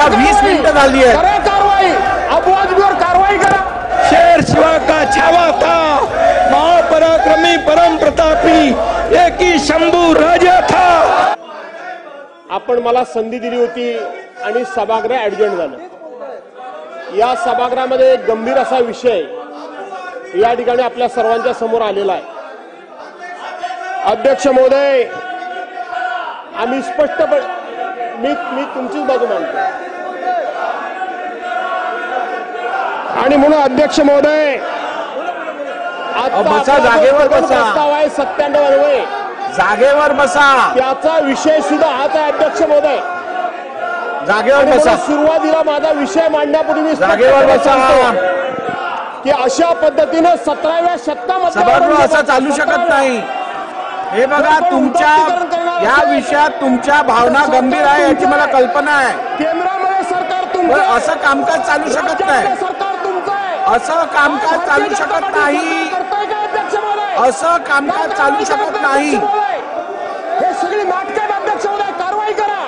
बघा 20 मिनिटं झाली आहेत. करा कारवाई, अबू आजमीवर कारवाई करा. शेर शिवा का छावा था, महापराक्रमी परम प्रतापी एकी शंभू राजा था. आपण मला संधी दिली होती आणि सभागृह ऍडजॉर्न झालं. या सभागृहामध्ये एक गंभीर असा विषय या ठिकाणी आपल्या सर्वांच्या समोर आलेला आहे. अध्यक्ष महोदय, आम्ही स्पष्टपणे मी तुमचीच बाजू मांडतो आणि म्हणून अध्यक्ष महोदय बसा, जागेवर बसा. प्रस्ताव आहे 97 जागेवर बसा, त्याचा विषय सुद्धा हाच आहे. अध्यक्ष महोदय, जागेवर बसा. सुरुवातीला माझा विषय मांडण्यापूर्वी मी जागेवर बसा. की अशा पद्धतीनं 17व्या शतकामध्ये सभागृह असं चालू शकत नाही. हे बघा, तुमच्या या विषयात तुमच्या भावना गंभीर आहे याची मला कल्पना आहे. केंद्रामध्ये सरकार पण तुमचं, असं कामकाज चालू शकत नाही. सरकार तुमचं आहे. असं कामकाज चालू शकत नाही. करताय का अध्यक्ष महोदय? असं कामकाज चालू शकत नाही. हे सगळी नाटकं अध्यक्ष महोदय, कारवाई करा.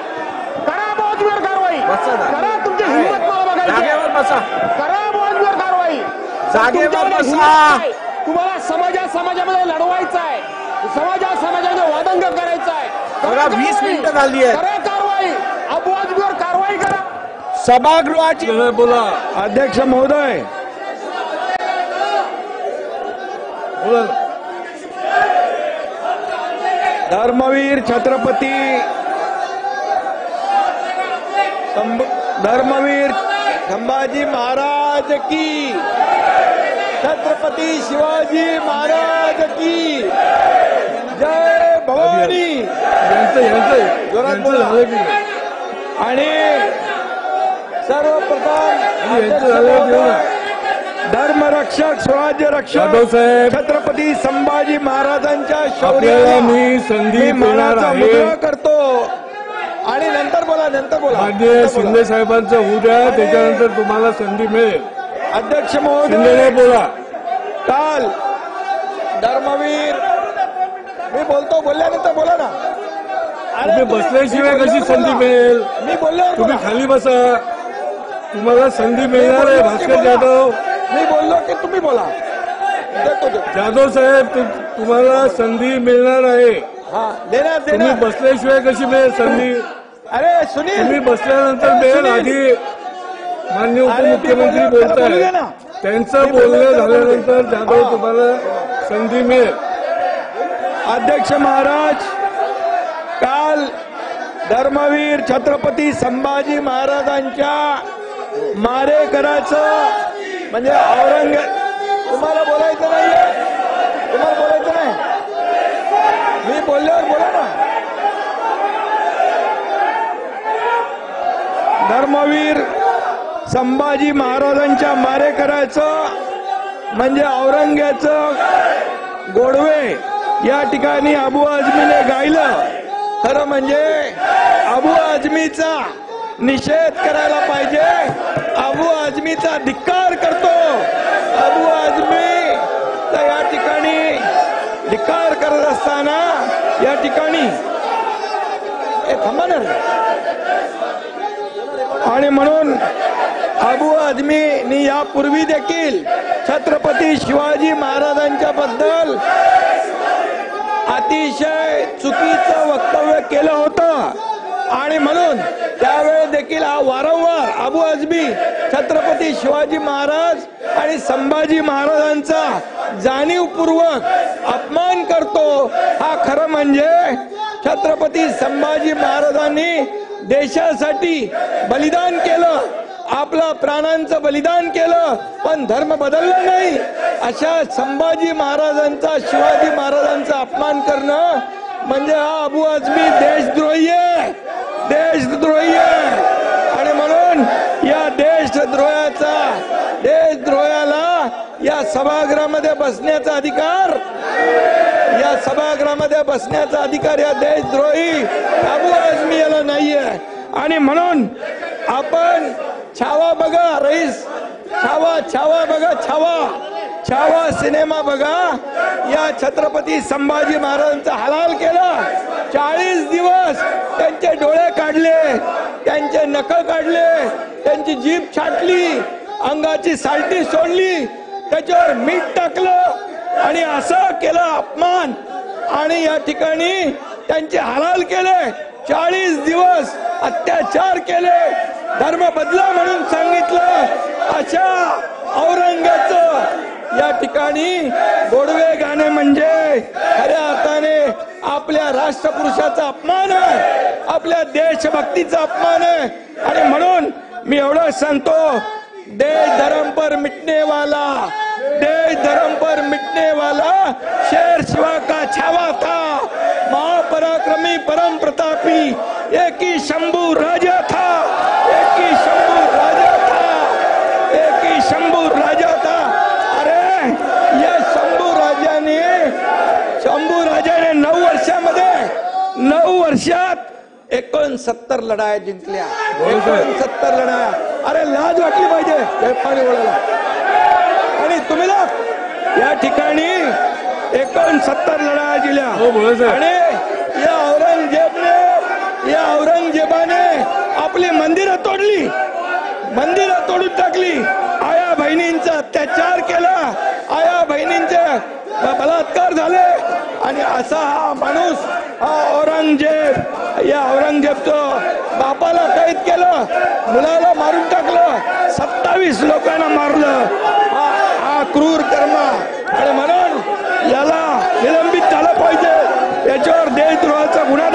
करा बाजूवर कारवाई करा. तुमची हिंमत मला बघायची. जागेवर बसा, करा बाजूवर कारवाई. जागेवर बसा. तुम्हाला समाजामध्ये लढवायचं आहे, समाजामध्ये वादंग करायचं आहे. बघा 20 मिनिटं झाली आहेत. करा कारवाई, अबू आजमीवर कारवाई करा. सभागृहाची बोला. अध्यक्ष महोदय, धर्मवीर छत्रपती धर्मवीर संभाजी महाराज की, छत्रपती शिवाजी महाराज की जय भवानी. जोरात बोला. आणि सर्वप्रथम धर्मरक्षक स्वराज्य रक्षक छत्रपती संभाजी महाराजांच्या शौर्याला मी संधी मानाचा मुजरा करतो. आणि नंतर बोला. माननीय शिंदे साहेबांचं होऊ द्या, त्याच्यानंतर तुम्हाला संधी मिळेल. अध्यक्ष शिंदे महोदय, बोला. काल धर्मवीर, मी बोलल्यानंतर बोला ना. तुम्ही बसल्याशिवाय कशी संधी मिळेल? मी बोललो, तुम्ही खाली बसा, तुम्हाला संधी मिळणार आहे. भास्कर जाधव, मी बोललो की तुम्ही बोला. देतो. जाधव साहेब, तुम्हाला संधी मिळणार आहे. हा, देणार. तुम्ही बसल्याशिवाय कशी मिळेल संधी? अरे सुनील, तुम्ही बसल्यानंतर मिळेल. आधी माननीय उपमुख्यमंत्री बोलताय, त्यांचं बोलणं झाल्यानंतर जाधव तुम्हाला संधी मिळेल. अध्यक्ष महाराज, काल धर्मवीर छत्रपती संभाजी महाराजांच्या मारेकराचं म्हणजे तुम्हाला बोलायचं नाहीये, तुम्हाला बोलायचं नाही. मी बोलल्यावर बोला ना. धर्मवीर संभाजी महाराजांच्या मारेकराचं म्हणजे औरंग्याचं गोडवे या ठिकाणी अबू आझमीने गायलं. खरं म्हणजे अबू आझमीचा निषेध करायला पाहिजे. अबू आझमीचा धिक्कार करतो. अबू आझमी या ठिकाणी धिक्कार करत असताना या ठिकाणी थांबा. आणि म्हणून अबू आझमीनी यापूर्वी देखील छत्रपती शिवाजी महाराजांच्या बद्दल अतिशय चुकीचं वक्तव्य केलं होतं. आणि म्हणून त्यावेळेस देखील हा वारंवार अबू आझमी छत्रपती शिवाजी महाराज आणि संभाजी महाराजांचा जाणीवपूर्वक अपमान करतो. हा खरं म्हणजे छत्रपती संभाजी महाराजांनी देशासाठी बलिदान केलं, आपला प्राणांचं बलिदान केलं, पण धर्म बदलला नाही. अशा संभाजी महाराजांचा, शिवाजी महाराजांचा अपमान करणं म्हणजे हा अबू आझमी देशद्रोही आहे, देशद्रोही आहे. आणि म्हणून या देशद्रोहाला या सभागृहामध्ये बसण्याचा अधिकार, या सभागृहामध्ये बसण्याचा अधिकार या देशद्रोही अबू आझमी याला नाहीये. आणि म्हणून आपण छावा बघा रईस, छावा बघा, छावा सिनेमा बघा. या छत्रपती संभाजी महाराजांचा हलाल केला. 40 दिवस त्यांचे डोळे काढले. त्यांचे नख काढले, त्यांची जीभ छाटली, अंगाची सालटी सोडली, त्याच्यावर मीठ टाकलं आणि असं केलं अपमान. आणि या ठिकाणी त्यांचे हालाल केले, 40 दिवस अत्याचार केले, धर्म बदला म्हणून सांगितलं. अशा औरंगाचं या ठिकाणी गोडवे गाणे म्हणजे खऱ्या अर्थाने आपल्या राष्ट्रपुरुषाचा अपमान आहे, आपल्या देशभक्तीचा अपमान आहे. आणि म्हणून मी एवढं सांगतो, देश धर्म पर मिटने वाला, देश धर्म पर मिटने वाला शेर शिवा का छावा था, महापराक्रमी परम प्रतापी एक ही शंभू राजा था, एक ही शंभू राजा था, एक ही शंभू राजा था. अरे या शंभू राजाने 9 वर्षात 69 लढाया जिंकल्या, 69 लढाया. अरे लाज वाटली पाहिजे पाणी बोलायला. आणि तुम्ही या ठिकाणी 69 लढाया जिंकल्या. आणि या औरंगजेबाने आपली मंदिरं तोडली, मंदिरं तोडून टाकली, आया बहिणींचा अत्याचार केला, आया बहिणींचे बलात्कार झाले. आणि असा हा माणूस, हा औरंगजेब, या औरंगजेबचं बापाला कैद केलं, मुलाला मारून टाकलं, 27 लोकांना मारलं. हा क्रूर कर्म. आणि म्हणून याला निलंबित झालं पाहिजे, याच्यावर देशद्रोहाचा गुन्हा